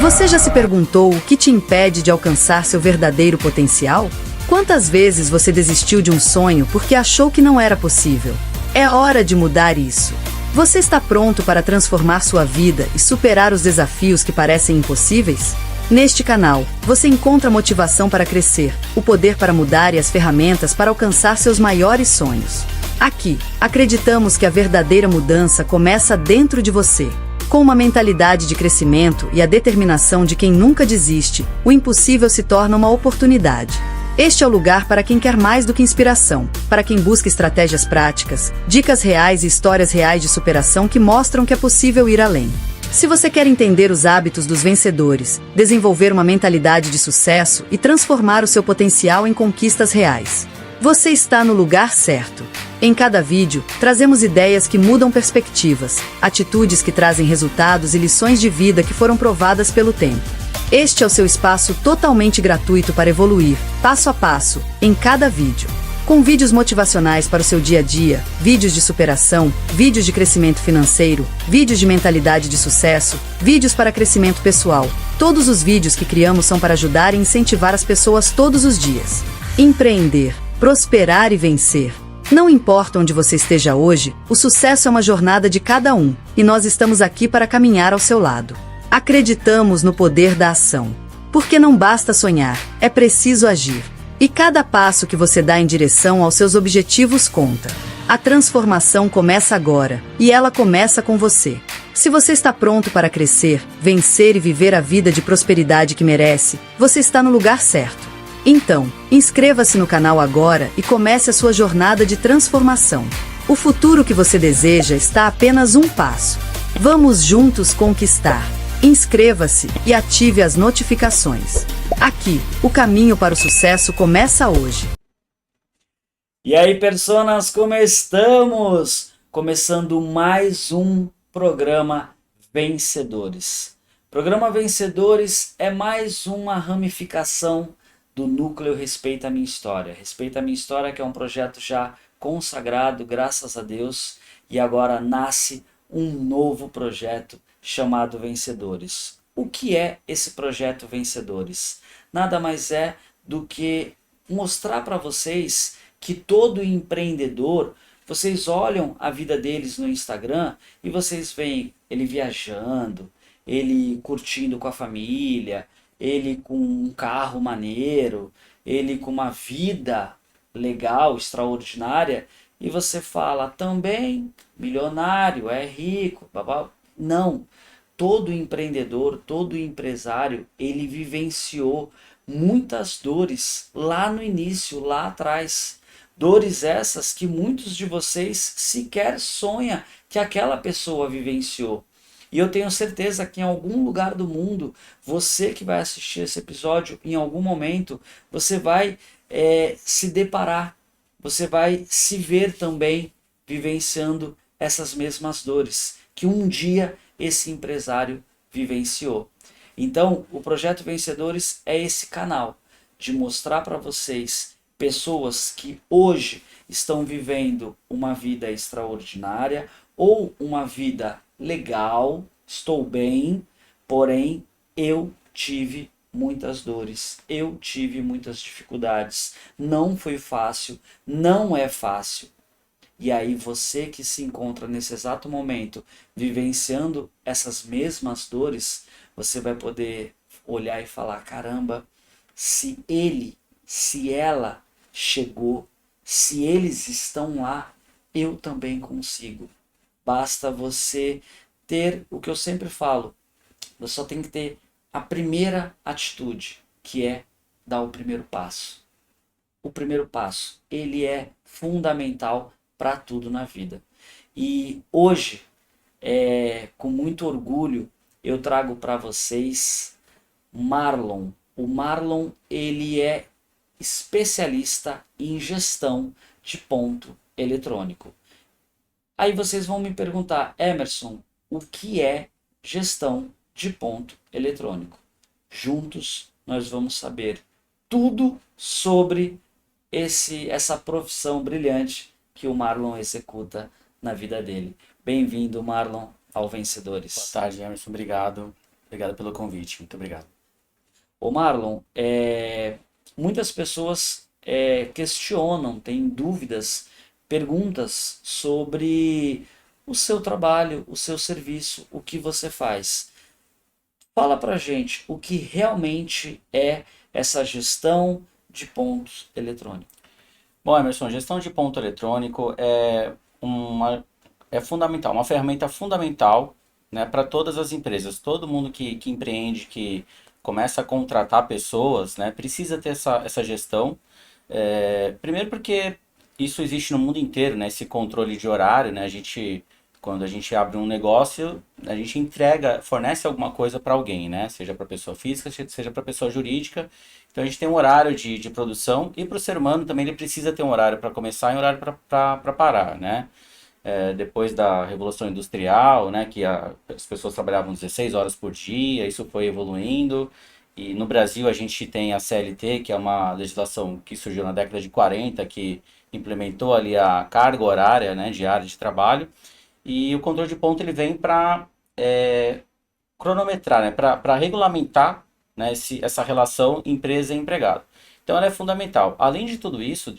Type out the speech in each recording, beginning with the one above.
Você já se perguntou o que te impede de alcançar seu verdadeiro potencial? Quantas vezes você desistiu de um sonho porque achou que não era possível? É hora de mudar isso. Você está pronto para transformar sua vida e superar os desafios que parecem impossíveis? Neste canal, você encontra motivação para crescer, o poder para mudar e as ferramentas para alcançar seus maiores sonhos. Aqui, acreditamos que a verdadeira mudança começa dentro de você. Com uma mentalidade de crescimento e a determinação de quem nunca desiste, o impossível se torna uma oportunidade. Este é o lugar para quem quer mais do que inspiração, para quem busca estratégias práticas, dicas reais e histórias reais de superação que mostram que é possível ir além. Se você quer entender os hábitos dos vencedores, desenvolver uma mentalidade de sucesso e transformar o seu potencial em conquistas reais, você está no lugar certo. Em cada vídeo, trazemos ideias que mudam perspectivas, atitudes que trazem resultados e lições de vida que foram provadas pelo tempo. Este é o seu espaço totalmente gratuito para evoluir, passo a passo, em cada vídeo. Com vídeos motivacionais para o seu dia a dia, vídeos de superação, vídeos de crescimento financeiro, vídeos de mentalidade de sucesso, vídeos para crescimento pessoal. Todos os vídeos que criamos são para ajudar e incentivar as pessoas todos os dias. Empreender, prosperar e vencer. Não importa onde você esteja hoje, o sucesso é uma jornada de cada um, e nós estamos aqui para caminhar ao seu lado. Acreditamos no poder da ação. Porque não basta sonhar, é preciso agir. E cada passo que você dá em direção aos seus objetivos conta. A transformação começa agora, e ela começa com você. Se você está pronto para crescer, vencer e viver a vida de prosperidade que merece, você está no lugar certo. Então, inscreva-se no canal agora e comece a sua jornada de transformação. O futuro que você deseja está a apenas um passo. Vamos juntos conquistar. Inscreva-se e ative as notificações. Aqui, o caminho para o sucesso começa hoje. E aí, personas, como estamos? Começando mais um programa Vencedores. Programa Vencedores é mais uma ramificação do núcleo Respeita a Minha História. Respeita a Minha História, que é um projeto já consagrado, graças a Deus, e agora nasce um novo projeto chamado Vencedores. O que é esse projeto Vencedores? Nada mais é do que mostrar para vocês que todo empreendedor, vocês olham a vida deles no Instagram e vocês veem ele viajando, ele curtindo com a família, ele com um carro maneiro, ele com uma vida legal, extraordinária, e você fala também milionário, é rico, babá. Não, todo empreendedor, todo empresário, ele vivenciou muitas dores lá no início, lá atrás. Dores essas que muitos de vocês sequer sonham que aquela pessoa vivenciou. E eu tenho certeza que em algum lugar do mundo, você que vai assistir esse episódio, em algum momento, você vai se deparar, você vai se ver também vivenciando essas mesmas dores que um dia esse empresário vivenciou. Então, o Projeto Vencedores é esse canal de mostrar para vocês pessoas que hoje estão vivendo uma vida extraordinária ou uma vida legal, estou bem, porém eu tive muitas dores, eu tive muitas dificuldades, não foi fácil, não é fácil. E aí você que se encontra nesse exato momento vivenciando essas mesmas dores, você vai poder olhar e falar, caramba, se ele, se ela chegou, se eles estão lá, eu também consigo. Basta você ter o que eu sempre falo, você só tem que ter a primeira atitude, que é dar o primeiro passo. O primeiro passo, ele é fundamental para tudo na vida. E hoje, com muito orgulho, eu trago para vocês Marlon. O Marlon, ele é especialista em gestão de ponto eletrônico. Aí vocês vão me perguntar, Emerson, o que é gestão de ponto eletrônico? Juntos nós vamos saber tudo sobre essa profissão brilhante que o Marlon executa na vida dele. Bem-vindo, Marlon, ao Vencedores. Boa tarde, Emerson. Obrigado. Obrigado pelo convite, muito obrigado. Ô Marlon, muitas pessoas questionam, têm dúvidas, perguntas sobre o seu trabalho, o seu serviço, o que você faz. Fala pra gente o que realmente é essa gestão de pontos eletrônicos. Bom, Emerson, gestão de ponto eletrônico uma, é fundamental, uma ferramenta fundamental, né, para todas as empresas. Todo mundo que empreende, que começa a contratar pessoas, né, precisa ter essa gestão. Primeiro porque isso existe no mundo inteiro, né, esse controle de horário, né, quando a gente abre um negócio, a gente fornece alguma coisa para alguém, né, seja para pessoa física, seja para pessoa jurídica. Então a gente tem um horário de produção e para o ser humano também ele precisa ter um horário para começar e um horário para parar, né? Depois da Revolução Industrial, né, que as pessoas trabalhavam 16 horas por dia, isso foi evoluindo. E no Brasil a gente tem a CLT, que é uma legislação que surgiu na década de 40, que implementou ali a carga horária, né, diária de trabalho. E o controle de ponto ele vem para cronometrar, né, para regulamentar, né, essa relação empresa e empregado. Então ela é fundamental. Além de tudo isso,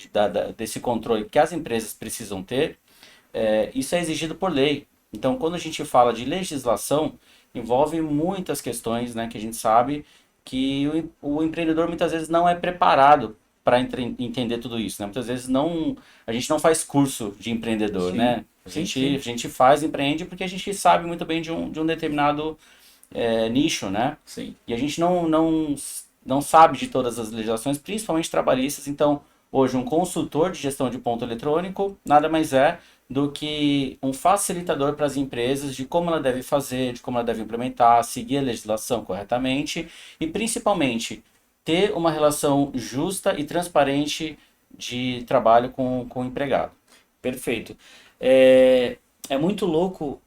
desse controle que as empresas precisam ter, isso é exigido por lei. Então quando a gente fala de legislação, envolve muitas questões, né, que a gente sabe que o empreendedor muitas vezes não é preparado para entender tudo isso, né? Muitas vezes a gente não faz curso de empreendedor, Sim, né? sim, sim. A gente empreende porque a gente sabe muito bem de um determinado nicho, né? Sim. E a gente não sabe de todas as legislações, principalmente trabalhistas. Então, hoje, um consultor de gestão de ponto eletrônico nada mais é do que um facilitador para as empresas de como ela deve fazer, de como ela deve implementar, seguir a legislação corretamente e, principalmente, ter uma relação justa e transparente de trabalho com o empregado. Perfeito. É muito louco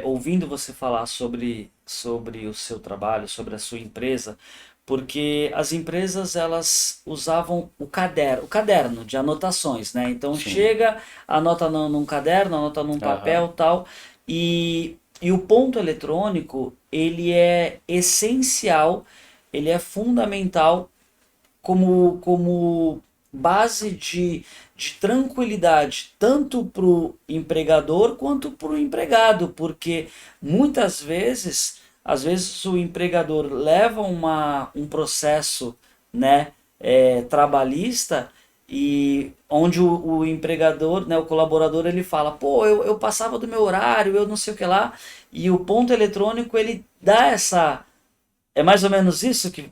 ouvindo você falar sobre o seu trabalho, sobre a sua empresa, porque as empresas elas usavam o caderno de anotações, né? Então Sim. chega, anota num caderno, anota num Aham. papel, tal, e o ponto eletrônico ele é essencial, ele é fundamental como base de tranquilidade, tanto para o empregador quanto para o empregado, porque muitas vezes, às vezes o empregador leva um processo, né, trabalhista e onde o empregador, né, o colaborador, ele fala, pô, eu passava do meu horário, eu não sei o que lá, e o ponto eletrônico ele dá essa. É mais ou menos isso que.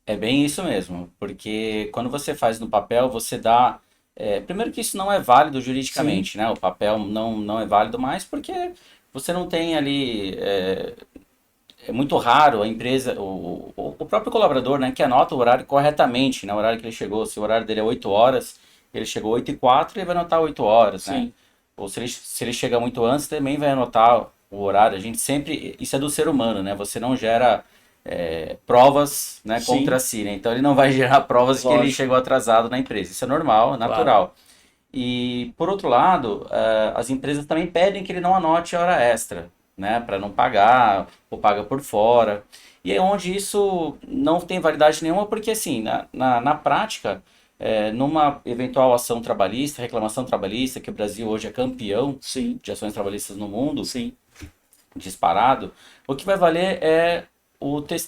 É bem isso mesmo, porque quando você faz no papel, você dá. Primeiro que isso não é válido Sim, juridicamente, né? O papel não é válido mais porque você não tem ali. É muito raro a empresa, o próprio colaborador, né, que anota o horário corretamente, né? O horário que ele chegou. Se o horário dele é 8 horas, ele chegou 8h04, ele vai anotar 8 horas, né? sim, Ou se ele chega muito antes, também vai anotar o horário. A gente sempre. Isso é do ser humano, né? Você não gera provas, né, contra sim, si, né? Então ele não vai gerar provas que ele chegou lógico, atrasado na empresa. Isso é normal, é claro. natural. E por outro lado, as empresas também pedem que ele não anote a hora extra, né, para não pagar ou paga por fora. E é onde isso não tem validade nenhuma, porque assim, na prática, numa eventual ação trabalhista, reclamação trabalhista, que o Brasil hoje é campeão Sim, de ações trabalhistas no mundo, sim, disparado, o que vai valer é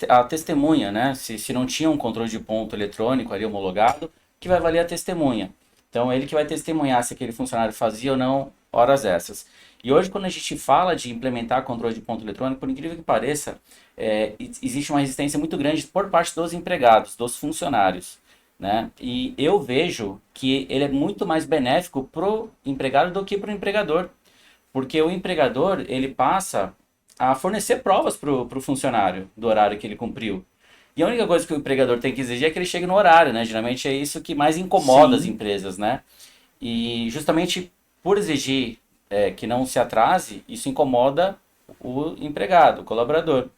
a testemunha, né? Se não tinha um controle de ponto eletrônico ali homologado, que vai valer a testemunha. Então, ele que vai testemunhar se aquele funcionário fazia ou não horas essas. E hoje, quando a gente fala de implementar controle de ponto eletrônico, por incrível que pareça, existe uma resistência muito grande por parte dos empregados, dos funcionários. Né? E eu vejo que ele é muito mais benéfico para o empregado do que para o empregador. Porque o empregador, ele passa a fornecer provas para o funcionário do horário que ele cumpriu. E a única coisa que o empregador tem que exigir é que ele chegue no horário, né? Geralmente é isso que mais incomoda as sim, empresas, né? E justamente por exigir que não se atrase, isso incomoda o empregado, o colaborador.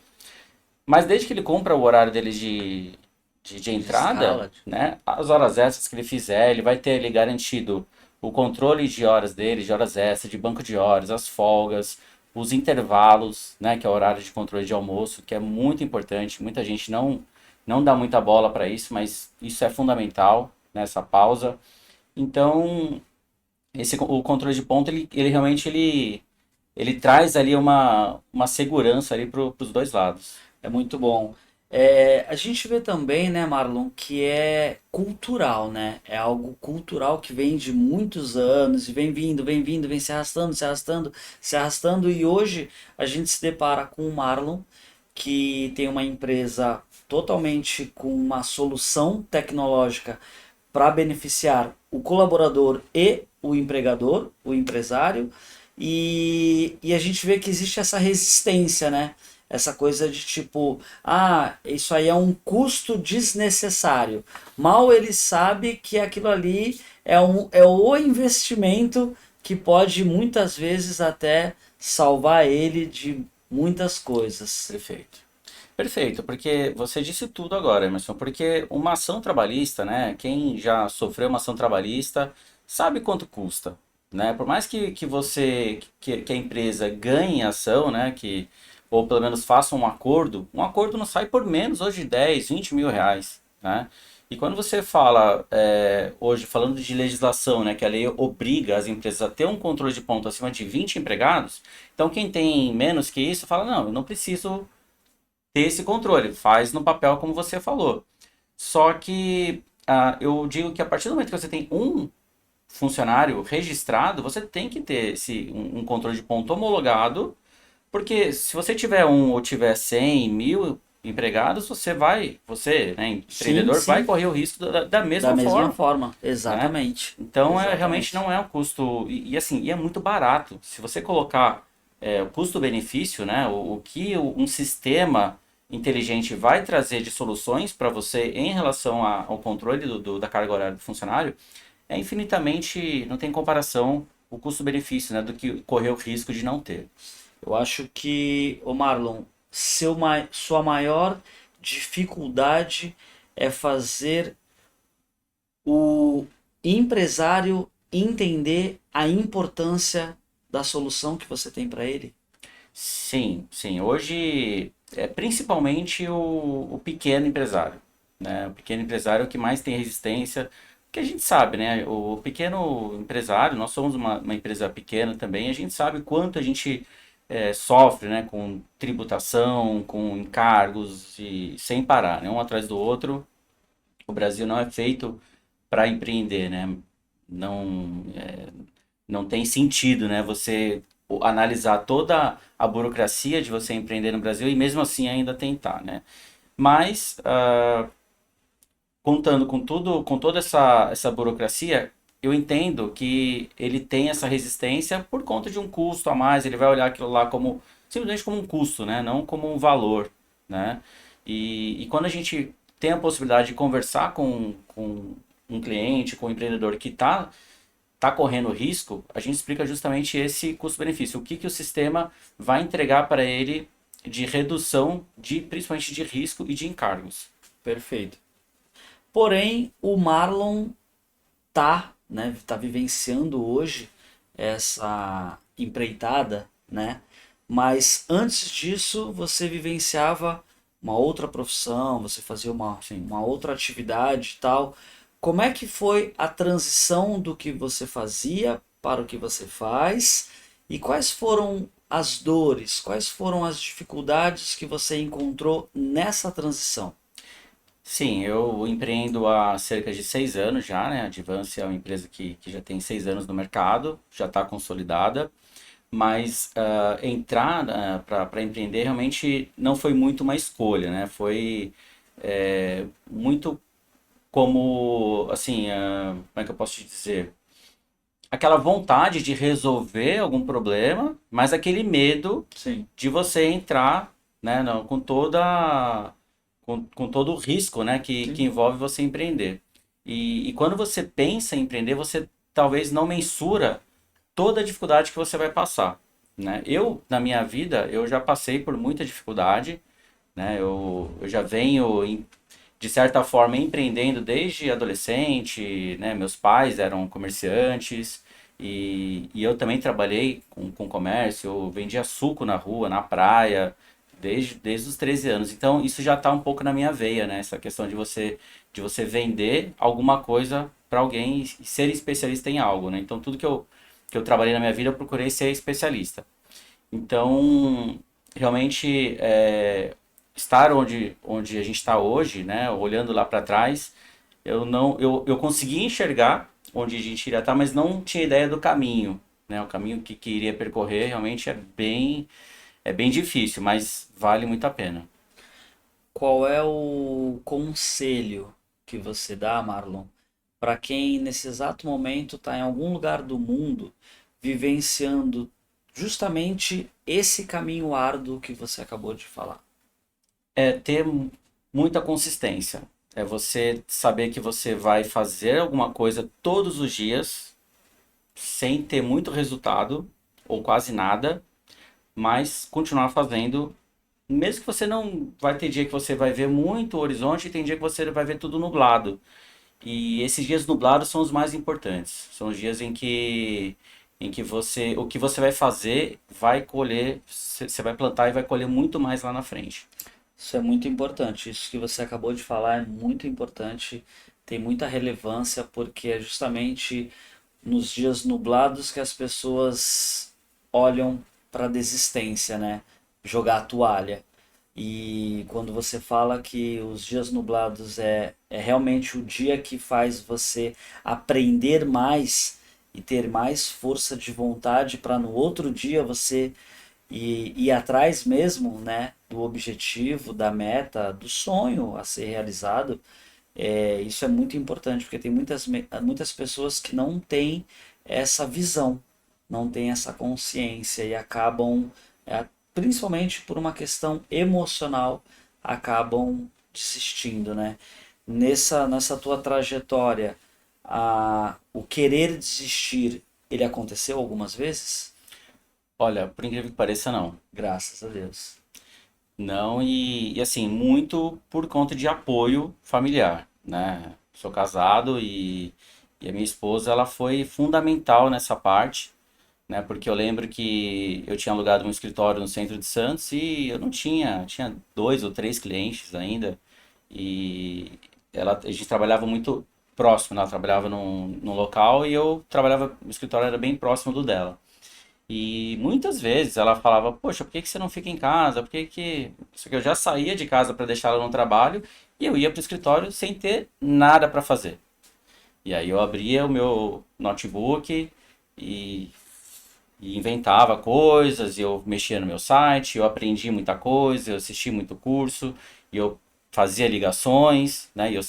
Mas desde que ele cumpra o horário dele de de entrada, escala. né, as horas extras que ele fizer, ele vai ter ali garantido o controle de horas dele, de horas extras, de banco de horas, as folgas, os intervalos, né, que é o horário de controle de almoço, que é muito importante. Muita gente não dá muita bola para isso, mas isso é fundamental, né, essa pausa. Então, o controle de ponto, ele realmente ele traz ali uma segurança ali para os dois lados. É muito bom. A gente vê também, né, Marlon, que é cultural, né? É algo cultural que vem de muitos anos e vem vindo, vem se arrastando, se arrastando, se arrastando. E hoje a gente se depara com o Marlon, que tem uma empresa totalmente com uma solução tecnológica para beneficiar o colaborador e o empregador, o empresário, e a gente vê que existe essa resistência, né? Essa coisa de tipo, isso aí é um custo desnecessário. Mal ele sabe que aquilo ali é o investimento que pode muitas vezes até salvar ele de muitas coisas. Perfeito. Perfeito, porque você disse tudo agora, Emerson, porque uma ação trabalhista, né? Quem já sofreu uma ação trabalhista sabe quanto custa, né? Por mais que a empresa ganhe a ação, né? Ou pelo menos faça um acordo não sai por menos hoje de 10, 20 mil reais, né? E quando você fala, hoje, falando de legislação, né, que a lei obriga as empresas a ter um controle de ponto acima de 20 empregados, então quem tem menos que isso fala, não, eu não preciso ter esse controle, faz no papel como você falou. Só que eu digo que a partir do momento que você tem um funcionário registrado, você tem que ter um controle de ponto homologado, porque se você tiver um ou tiver 100, 1000 empregados, você, né, Sim, empreendedor, vai sim, correr o risco da da mesma mesma forma, forma, né? exatamente. Então, realmente Exatamente. não é um custo, e é muito barato. Se você colocar o custo-benefício, né, o que um sistema inteligente vai trazer de soluções para você em relação ao controle da carga horária do funcionário, é infinitamente, não tem comparação o custo-benefício, né, do que correr o risco de não ter. Eu acho que, o Marlon, sua maior dificuldade é fazer o empresário entender a importância da solução que você tem para ele. Sim, sim. Hoje é principalmente o pequeno empresário, né? O pequeno empresário é o que mais tem resistência, porque a gente sabe, né? O pequeno empresário, nós somos uma empresa pequena também, a gente sabe quanto a gente sofre, né? Com tributação, com encargos e sem parar, né? Um atrás do outro. O Brasil não é feito para empreender, né? Não, não tem sentido, né? Você analisar toda a burocracia de você empreender no Brasil e mesmo assim ainda tentar, né? Mas contando com tudo, com toda essa burocracia, eu entendo que ele tem essa resistência por conta de um custo a mais. Ele vai olhar aquilo lá como simplesmente como um custo, né? Não como um valor, né? E quando a gente tem a possibilidade de conversar com um cliente, com um empreendedor que está correndo risco, a gente explica justamente esse custo-benefício. O que o sistema vai entregar para ele de redução, principalmente de risco e de encargos. Perfeito. Porém, o Marlon tá vivenciando hoje essa empreitada, né? Mas antes disso, você vivenciava uma outra profissão, você fazia Sim. uma outra atividade e tal. Como é que foi a transição do que você fazia para o que você faz? E quais foram as dores, quais foram as dificuldades que você encontrou nessa transição? Sim, eu empreendo há cerca de 6 anos já, né? A Advance é uma empresa que já tem 6 anos no mercado, já está consolidada, mas entrar para empreender realmente não foi muito uma escolha, né? Foi muito como, assim, como é que eu posso te dizer? Aquela vontade de resolver algum problema, mas aquele medo Sim, de você entrar, né, com todo o risco, né, que sim, envolve você empreender. E quando você pensa em empreender, você talvez não mensura toda a dificuldade que você vai passar, né? Na minha vida, eu já passei por muita dificuldade, né? Eu já venho, de certa forma, empreendendo desde adolescente, né? Meus pais eram comerciantes E eu também trabalhei com comércio, eu vendia suco na rua, na praia, desde os 13 anos. Então isso já está um pouco na minha veia, né? Essa questão de você vender alguma coisa para alguém e ser especialista em algo, né? Então tudo que eu trabalhei na minha vida eu procurei ser especialista. Então, realmente, estar onde a gente está hoje, né, olhando lá para trás, eu consegui enxergar onde a gente iria estar, mas não tinha ideia do caminho, né? O caminho que iria percorrer realmente é bem difícil, mas vale muito a pena. Qual é o conselho que você dá, Marlon, para quem nesse exato momento está em algum lugar do mundo vivenciando justamente esse caminho árduo que você acabou de falar? É ter muita consistência. É você saber que você vai fazer alguma coisa todos os dias, sem ter muito resultado, ou quase nada, mas continuar fazendo, mesmo que você não vai ter dia que você vai ver muito horizonte e tem dia que você vai ver tudo nublado. E esses dias nublados são os mais importantes. São os dias em que o que você vai fazer vai colher, você vai plantar e vai colher muito mais lá na frente. Isso é muito importante. Isso que você acabou de falar é muito importante, tem muita relevância, porque é justamente nos dias nublados que as pessoas olham para a desistência, né? Jogar a toalha. E quando você fala que os dias nublados é realmente o dia que faz você aprender mais e ter mais força de vontade para no outro dia você ir atrás mesmo, né, do objetivo, da meta, do sonho a ser realizado, isso é muito importante, porque tem muitas pessoas que não têm essa visão, não têm essa consciência e acabam, principalmente por uma questão emocional, acabam desistindo, né? Nessa tua trajetória, o querer desistir, ele aconteceu algumas vezes? Olha, por incrível que pareça, não. Graças a Deus. Não, e assim, muito por conta de apoio familiar, né? Sou casado e a minha esposa, ela foi fundamental nessa parte, né? Porque eu lembro que eu tinha alugado um escritório no centro de Santos e eu não tinha 2 ou 3 clientes ainda. E a gente trabalhava muito próximo, né? Ela trabalhava num local e eu trabalhava, o escritório era bem próximo do dela. E muitas vezes ela falava, poxa, por que que você não fica em casa? Por que que... Só que eu já saía de casa para deixar ela no trabalho e eu ia para o escritório sem ter nada para fazer. E aí eu abria o meu notebook e, e inventava coisas, e eu mexia no meu site, eu aprendi muita coisa, eu assisti muito curso, e eu fazia ligações, né? E eu,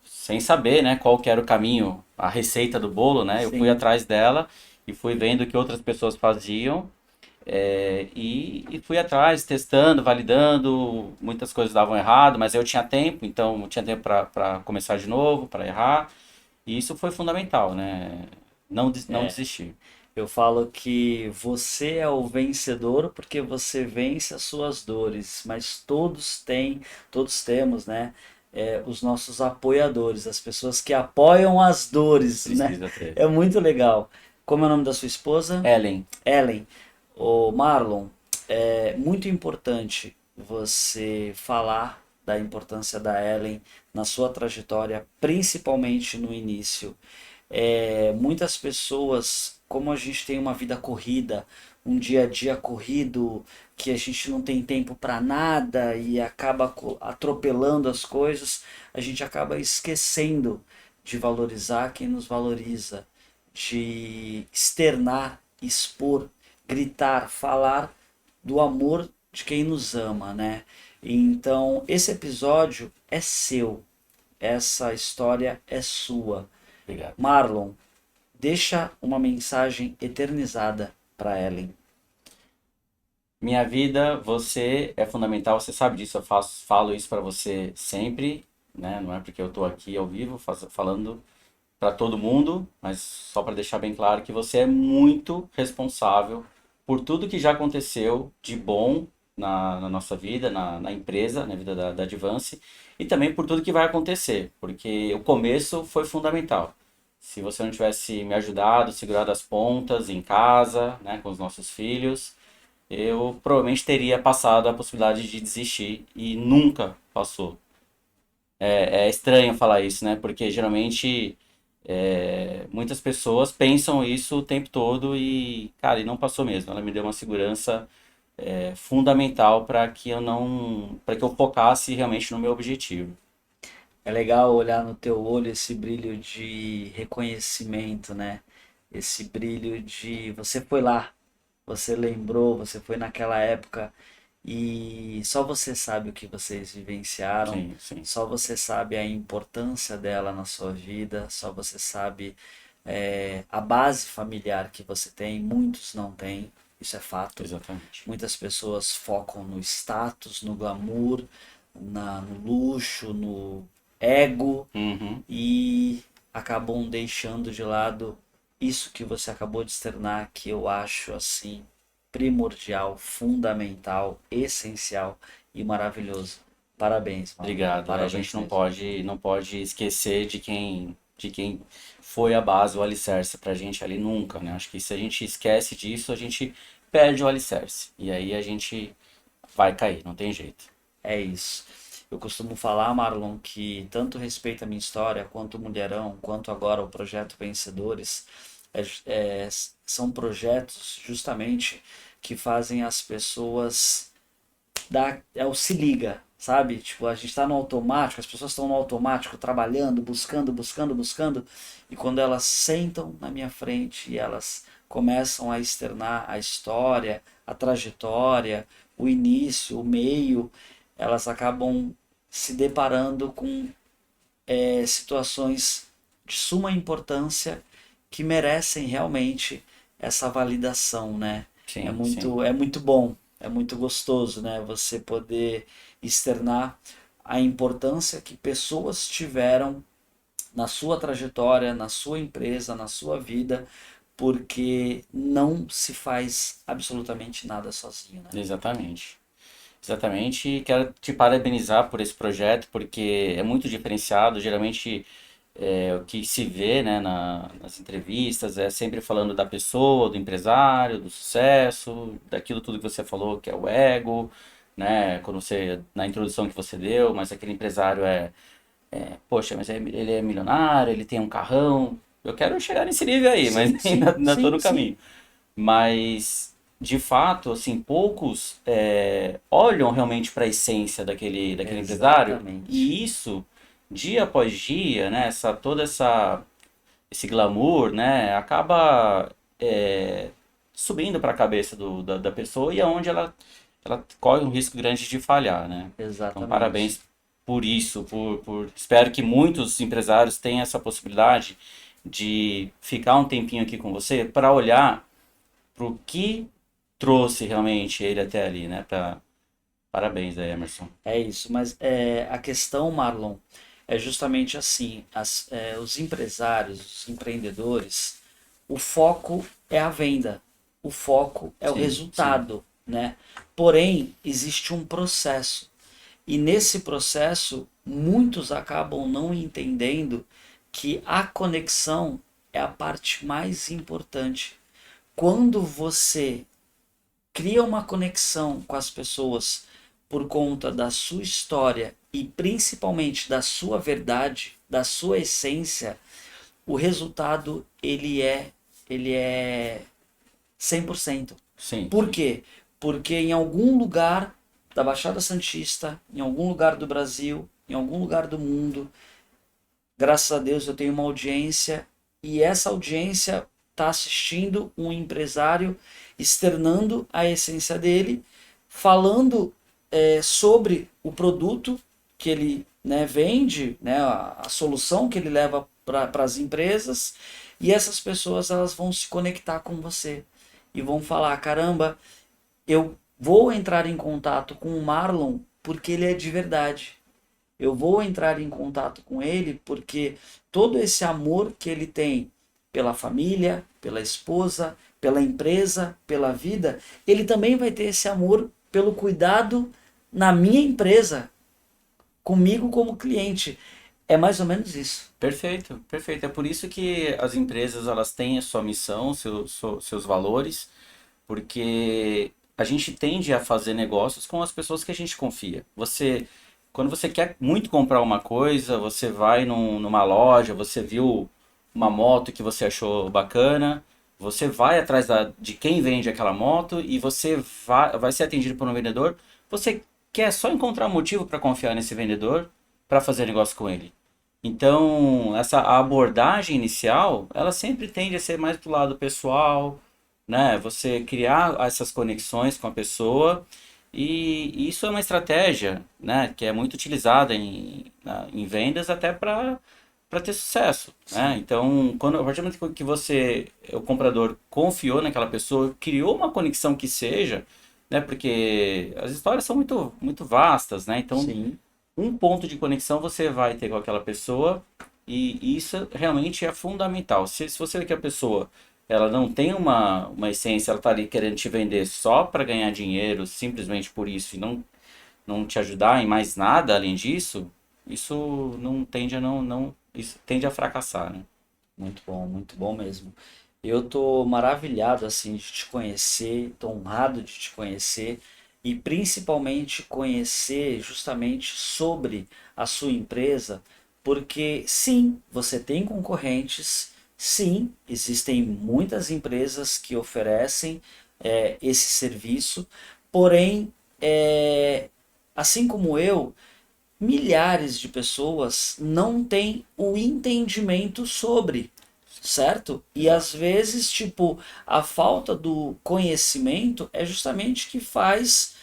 sem saber, né, qual que era o caminho, a receita do bolo, né? Eu fui Sim. atrás dela e fui vendo o que outras pessoas faziam, e fui atrás, testando, validando. Muitas coisas davam errado, mas eu tinha tempo, então eu tinha tempo para começar de novo, para errar. E isso foi fundamental, né? Não desistir. Eu falo que você é o vencedor porque você vence as suas dores, mas todos temos, né, os nossos apoiadores, as pessoas que apoiam as dores, né? Precisa ter. É muito legal. Como é o nome da sua esposa? Ellen, Ellen. O Marlon, é muito importante você falar da importância da Ellen na sua trajetória, principalmente no início. Muitas pessoas, como a gente tem uma vida corrida, um dia a dia corrido, que a gente não tem tempo para nada e acaba atropelando as coisas, a gente acaba esquecendo de valorizar quem nos valoriza, de externar, expor, gritar, falar do amor de quem nos ama, né? Então, esse episódio é seu, essa história é sua. obrigado. Marlon, deixa uma mensagem eternizada para Ellen. Minha vida, você é fundamental, você sabe disso, falo isso para você sempre, né? Não é porque eu estou aqui ao vivo falando para todo mundo, mas só para deixar bem claro que você é muito responsável por tudo que já aconteceu de bom na nossa vida, na empresa, na vida da Advance, e também por tudo que vai acontecer, porque o começo foi fundamental. Se você não tivesse me ajudado, segurado as pontas em casa, né, com os nossos filhos, eu provavelmente teria passado a possibilidade de desistir e nunca passou. É estranho falar isso, né? Porque geralmente muitas pessoas pensam isso o tempo todo e, cara, e não passou mesmo. Ela me deu uma segurança fundamental para que eu focasse realmente no meu objetivo. É legal olhar no teu olho esse brilho de reconhecimento, né? Esse brilho de você foi lá, você lembrou, você foi naquela época e só você sabe o que vocês vivenciaram, Sim, sim, só você sabe a importância dela na sua vida, só você sabe a base familiar que você tem, muitos não têm, isso é fato. exatamente. Muitas pessoas focam no status, no glamour, no luxo, no ego Uhum, e acabam deixando de lado isso que você acabou de externar, que eu acho assim primordial, fundamental, essencial e maravilhoso. Parabéns, Mauro. obrigado. A Parabéns gente não mesmo. pode, não pode esquecer de quem foi a base, o alicerce pra gente ali nunca, né? Acho que se a gente esquece disso, a gente perde o alicerce. E aí a gente vai cair, não tem jeito. É isso. Eu costumo falar, Marlon, que tanto Respeita a Minha História, quanto o Mulherão, quanto agora o Projeto Vencedores, são projetos justamente que fazem as pessoas é o se liga, sabe? Tipo, a gente tá no automático, as pessoas estão no automático, trabalhando, buscando, buscando, buscando, e quando elas sentam na minha frente e elas começam a externar a história, a trajetória, o início, o meio, elas acabam se deparando com situações de suma importância que merecem realmente essa validação, né? Sim, sim. É muito bom, é muito gostoso, né? Você poder externar a importância que pessoas tiveram na sua trajetória, na sua empresa, na sua vida, porque não se faz absolutamente nada sozinho, né? Exatamente. Exatamente. E quero te parabenizar por esse projeto, porque é muito diferenciado. Geralmente, o que se vê, né, nas entrevistas é sempre falando da pessoa, do empresário, do sucesso, daquilo tudo que você falou, que é o ego, né? Quando você, na introdução que você deu, mas aquele empresário poxa, mas ele é milionário, ele tem um carrão. Eu quero chegar nesse nível aí, mas Sim, ainda, sim, ainda tô sim, no sim. caminho. Mas, de fato, assim, poucos olham realmente para a essência daquele empresário, Exatamente. e isso, dia após dia, né, esse glamour, né, acaba subindo para a cabeça da pessoa e é onde ela corre um risco grande de falhar, né? Então, Exatamente. parabéns por isso, espero que muitos empresários tenham essa possibilidade de ficar um tempinho aqui com você para olhar pro que trouxe realmente ele até ali, né? Parabéns aí, Emerson. É isso, mas a questão, Marlon, é justamente assim: os empresários, os empreendedores, o foco é a venda, o foco é o Sim, sim, resultado, né? Porém, existe um processo, e nesse processo, muitos acabam não entendendo que a conexão é a parte mais importante. Quando você cria uma conexão com as pessoas por conta da sua história e principalmente da sua verdade, da sua essência, o resultado ele é 100%. sim, Por sim. quê? Porque em algum lugar da Baixada Santista, em algum lugar do Brasil, em algum lugar do mundo, graças a Deus eu tenho uma audiência e essa audiência está assistindo um empresário externando a essência dele, falando sobre o produto que ele, né, vende, né, a solução que ele leva para as empresas, e essas pessoas elas vão se conectar com você e vão falar: caramba, eu vou entrar em contato com o Marlon porque ele é de verdade. Eu vou entrar em contato com ele porque todo esse amor que ele tem pela família, pela esposa, pela empresa, pela vida, ele também vai ter esse amor pelo cuidado na minha empresa, comigo como cliente. É mais ou menos isso. Perfeito, perfeito. É por isso que as empresas elas têm a sua missão, seus valores, porque a gente tende a fazer negócios com as pessoas que a gente confia. Quando você quer muito comprar uma coisa, você vai numa loja, você viu uma moto que você achou bacana, você vai atrás de quem vende aquela moto e você vai ser atendido por um vendedor. Você quer só encontrar um motivo para confiar nesse vendedor para fazer negócio com ele. Então, essa abordagem inicial, ela sempre tende a ser mais do lado pessoal, né? Você criar essas conexões com a pessoa e isso é uma estratégia, né? Que é muito utilizada em vendas até para ter sucesso, né? Sim. Então, a partir do momento que você, o comprador, confiou naquela pessoa, criou uma conexão que seja, né? Porque as histórias são muito vastas, né? Então, Sim. um ponto de conexão você vai ter com aquela pessoa e isso realmente é fundamental. Se você vê que a pessoa ela não tem uma essência, ela está ali querendo te vender só para ganhar dinheiro, simplesmente por isso, e não te ajudar em mais nada além disso, isso não tende a isso tende a fracassar, né? Muito bom mesmo. Eu tô maravilhado assim de te conhecer, tô honrado de te conhecer e principalmente conhecer justamente sobre a sua empresa, porque sim, você tem concorrentes, sim, existem muitas empresas que oferecem esse serviço, porém, assim como eu, milhares de pessoas não têm o entendimento sobre, certo? E Exato. às vezes, tipo, a falta do conhecimento é justamente que faz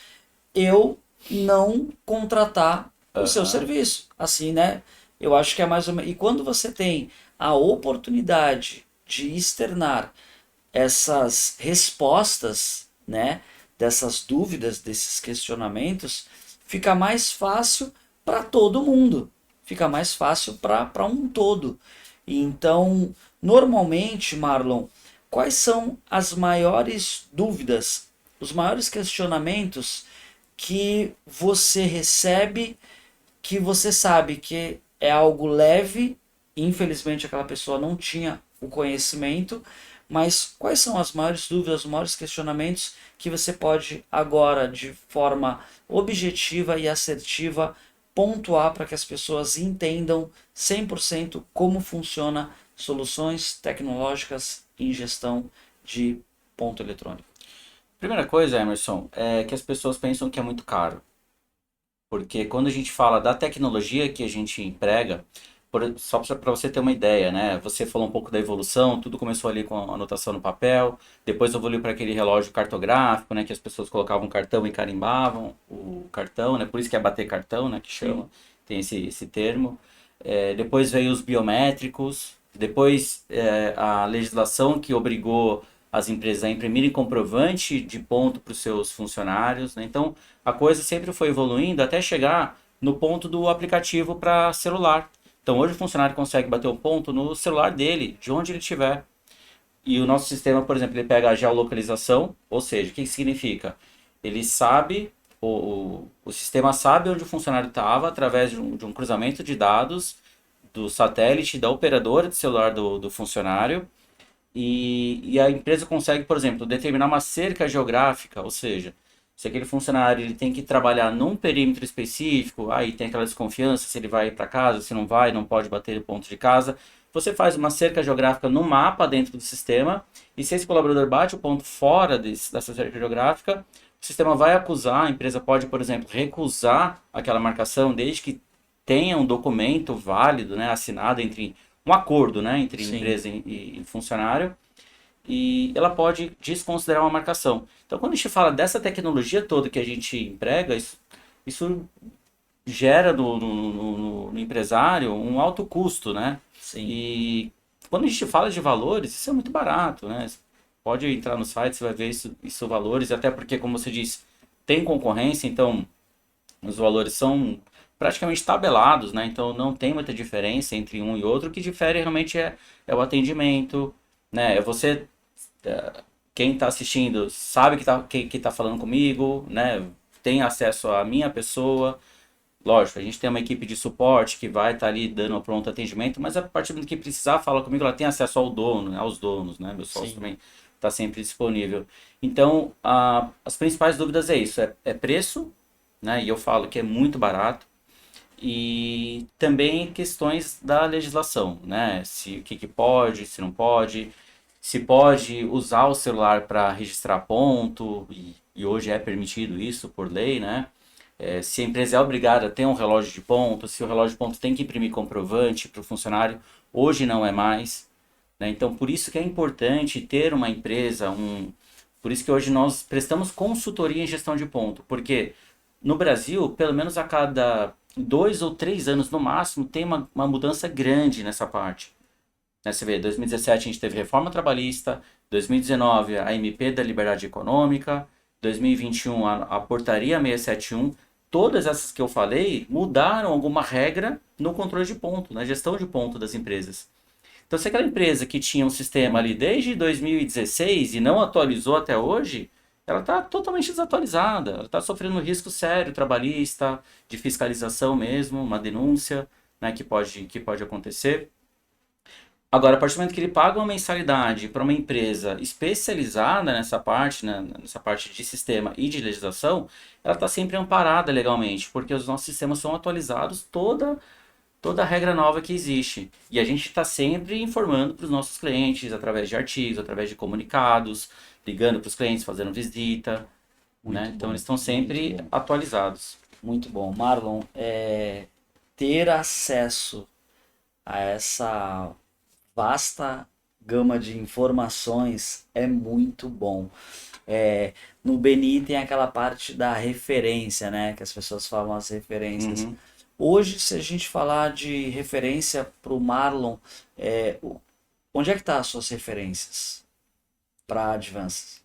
eu não contratar o seu Aham. serviço. Assim, né? Eu acho que é mais ou menos. E quando você tem a oportunidade de externar essas respostas, né, dessas dúvidas, desses questionamentos, fica mais fácil para todo mundo, fica mais fácil para um todo. E então, normalmente, Marlon, quais são as maiores dúvidas, os maiores questionamentos que você recebe, que você sabe que é algo leve, infelizmente aquela pessoa não tinha o conhecimento, mas quais são as maiores dúvidas, os maiores questionamentos que você pode agora, de forma objetiva e assertiva, pontuar para que as pessoas entendam 100% como funciona soluções tecnológicas em gestão de ponto eletrônico? Primeira coisa, Emerson, é que as pessoas pensam que é muito caro. Porque quando a gente fala da tecnologia que a gente emprega, só para você ter uma ideia, né? Você falou um pouco da evolução, tudo começou ali com a anotação no papel, depois evoluiu para aquele relógio cartográfico, né? Que as pessoas colocavam cartão e carimbavam o cartão, né? Por isso que é bater cartão, né? Que Sim, chama, tem esse termo. Depois veio os biométricos, depois a legislação que obrigou as empresas a imprimirem comprovante de ponto para os seus funcionários, né? Então, a coisa sempre foi evoluindo até chegar no ponto do aplicativo para celular. Então, hoje o funcionário consegue bater um ponto no celular dele, de onde ele estiver. E o nosso sistema, por exemplo, ele pega a geolocalização, ou seja, o que significa? Ele sabe, o sistema sabe onde o funcionário estava através de um cruzamento de dados do satélite, da operadora de celular do funcionário, e a empresa consegue, por exemplo, determinar uma cerca geográfica, ou seja, se aquele funcionário ele tem que trabalhar num perímetro específico, aí tem aquela desconfiança se ele vai para casa, se não vai, não pode bater ponto de casa. Você faz uma cerca geográfica no mapa dentro do sistema, e se esse colaborador bate o ponto fora dessa cerca geográfica, o sistema vai acusar, a empresa pode, por exemplo, recusar aquela marcação, desde que tenha um documento válido, né, assinado entre um acordo, né, entre sim. empresa e funcionário, e ela pode desconsiderar uma marcação. Então, quando a gente fala dessa tecnologia toda que a gente emprega, isso gera no empresário um alto custo, né? Sim. E quando a gente fala de valores, isso é muito barato, né? Você pode entrar no site, você vai ver isso valores, até porque, como você disse, tem concorrência, então os valores são praticamente tabelados, né? Então não tem muita diferença entre um e outro. O que difere realmente é o atendimento, né? É você, quem está assistindo sabe que está falando comigo, né? Tem acesso à minha pessoa. Lógico, a gente tem uma equipe de suporte que vai estar ali dando pronto atendimento, mas a partir do que precisar, fala comigo, ela tem acesso ao dono, né, aos donos, né? Meu sócio Sim. também está sempre disponível. Então, as principais dúvidas é isso, é preço, né? E eu falo que é muito barato. E também questões da legislação, né? Se o que, que pode, se não pode, se pode usar o celular para registrar ponto, e hoje é permitido isso por lei, né? Se a empresa é obrigada a ter um relógio de ponto, se o relógio de ponto tem que imprimir comprovante para o funcionário, hoje não é mais, né? Então, por isso que é importante ter uma empresa, por isso que hoje nós prestamos consultoria em gestão de ponto, porque no Brasil, pelo menos a cada 2 ou 3 anos no máximo, tem uma mudança grande nessa parte. Né? Você vê, 2017 a gente teve reforma trabalhista, 2019 a MP da Liberdade Econômica, 2021 a Portaria 671, todas essas que eu falei mudaram alguma regra no controle de ponto, na gestão de ponto das empresas. Então, se aquela empresa que tinha um sistema ali desde 2016 e não atualizou até hoje, ela está totalmente desatualizada. Ela está sofrendo um risco sério trabalhista, de fiscalização mesmo, uma denúncia, né, que pode acontecer. Agora, a partir do momento que ele paga uma mensalidade para uma empresa especializada nessa parte, né, nessa parte de sistema e de legislação, ela está sempre amparada legalmente, porque os nossos sistemas são atualizados toda a regra nova que existe. E a gente está sempre informando para os nossos clientes, através de artigos, através de comunicados, ligando para os clientes, fazendo visita, né? Muito Então bom, eles estão muito sempre bom, atualizados. muito bom. Marlon, ter acesso a essa vasta gama de informações é muito bom. No Beni tem aquela parte da referência, né? Que as pessoas falam as referências. Uhum. Hoje, se a gente falar de referência para o Marlon, onde é que tá as suas referências para Advances?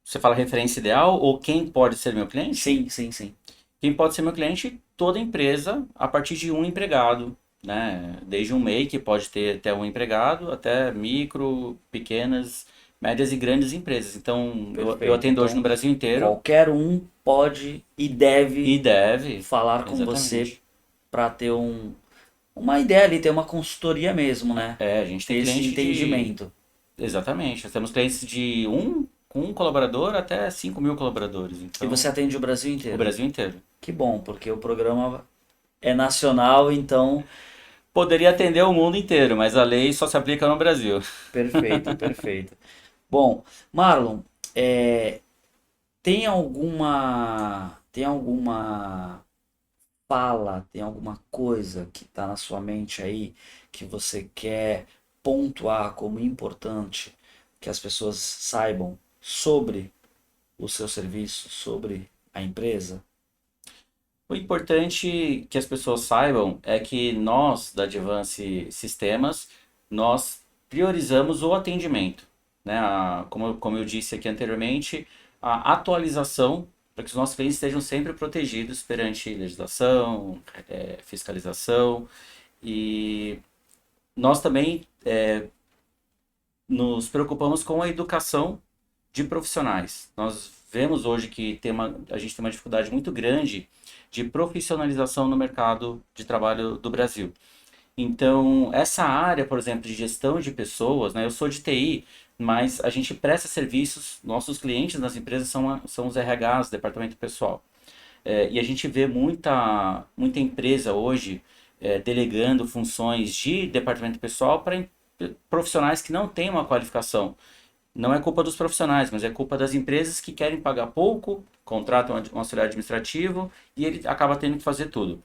Você fala referência ideal ou quem pode ser meu cliente? Sim, sim, sim. Quem pode ser meu cliente? Toda empresa a partir de um empregado, né? Desde um MEI que pode ter até um empregado, até micro, pequenas, médias e grandes empresas. Então, eu Perfeito. atendo hoje no Então, Brasil inteiro qualquer um pode e deve e deve, falar com você exatamente. para ter uma ideia ali, ter uma consultoria mesmo, né? A gente Ter tem esse cliente de. entendimento. Exatamente. Nós temos clientes de com um colaborador até 5.000 colaboradores. E você Então, atende o Brasil o inteiro. Brasil inteiro. Que bom, porque o programa é nacional, então Poderia atender o mundo inteiro, mas a lei só se aplica no Brasil. perfeito, perfeito. Bom, Marlon, é, tem alguma fala, tem alguma coisa que está na sua mente aí que você quer pontuar como importante que as pessoas saibam sobre o seu serviço, sobre a empresa? O importante que as pessoas saibam é que nós, da Advance Sistemas, nós priorizamos o atendimento, né? Como eu disse aqui anteriormente, a atualização para que os nossos clientes estejam sempre protegidos perante legislação, fiscalização e nós também nos preocupamos com a educação de profissionais. Nós vemos hoje que a gente tem uma dificuldade muito grande de profissionalização no mercado de trabalho do Brasil. Então, essa área, por exemplo, de gestão de pessoas, né? Eu sou de TI, mas a gente presta serviços, nossos clientes nas empresas são os RHs, departamento pessoal. E a gente vê muita empresa hoje delegando funções de departamento pessoal para profissionais que não têm uma qualificação. Não é culpa dos profissionais, mas é culpa das empresas que querem pagar pouco, contratam um auxiliar administrativo e ele acaba tendo que fazer tudo.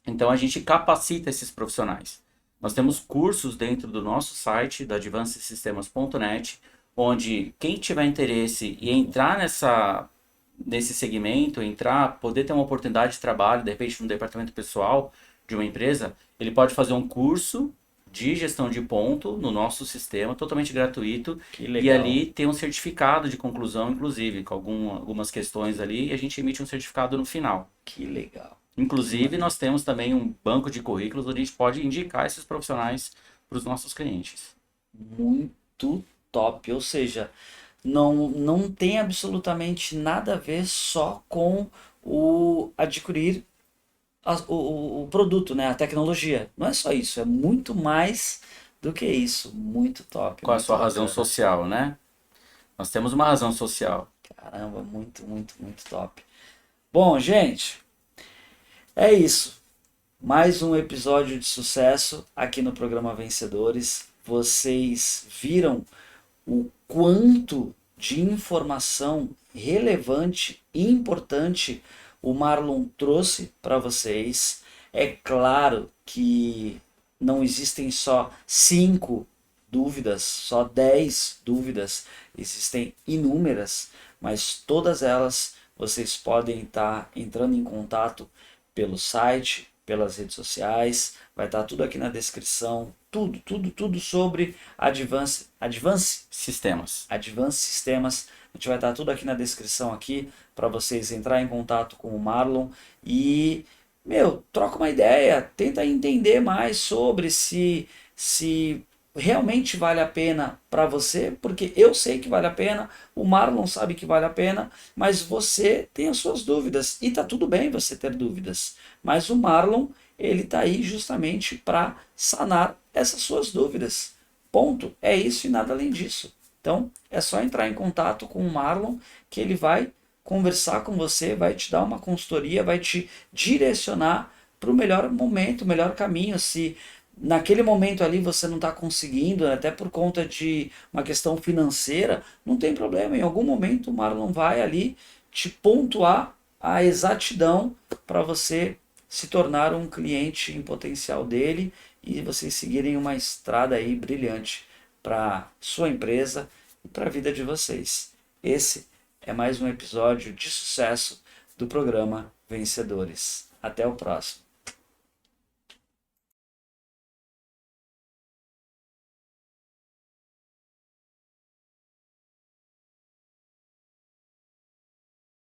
Então a gente capacita esses profissionais. Nós temos cursos dentro do nosso site, da advancedsystemas.net, onde quem tiver interesse e entrar nesse segmento, poder ter uma oportunidade de trabalho, de repente no departamento pessoal de uma empresa, ele pode fazer um curso de gestão de ponto no nosso sistema, totalmente gratuito, Que e legal, ali tem um certificado de conclusão, inclusive, com algumas questões ali, e a gente emite um certificado no final. que legal. Que Inclusive, maneiro. nós temos também um banco de currículos onde a gente pode indicar esses profissionais para os nossos clientes. Muito top. Ou seja, não tem absolutamente nada a ver só com adquirir o produto, né? A tecnologia. Não é só isso, é muito mais do que isso. Muito top. Qual a Muito sua razão bacana. social, né? Nós temos uma razão social. Caramba, muito, muito, muito top. Bom, gente, é isso. Mais um episódio de sucesso aqui no programa Vencedores. Vocês viram o quanto de informação relevante e importante o Marlon trouxe para vocês. É claro que não existem só 5 dúvidas, só 10 dúvidas, existem inúmeras, mas todas elas vocês podem estar entrando em contato pelo site, pelas redes sociais, vai estar tudo aqui na descrição, tudo sobre Advance Sistemas. Sistemas. A gente vai estar tudo aqui na descrição aqui para vocês entrar em contato com o Marlon e, troca uma ideia, tenta entender mais sobre se realmente vale a pena para você, porque eu sei que vale a pena, o Marlon sabe que vale a pena, mas você tem as suas dúvidas e tá tudo bem você ter dúvidas, mas o Marlon, ele tá aí justamente para sanar essas suas dúvidas. Ponto. É isso e nada além disso. Então, é só entrar em contato com o Marlon que ele vai conversar com você, vai te dar uma consultoria, vai te direcionar para o melhor momento, o melhor caminho. Se naquele momento ali você não está conseguindo, até por conta de uma questão financeira, não tem problema. Em algum momento o Marlon vai ali te pontuar a exatidão para você se tornar um cliente em potencial dele e vocês seguirem uma estrada aí brilhante para sua empresa e para a vida de vocês. Esse é mais um episódio de sucesso do programa Vencedores. Até o próximo.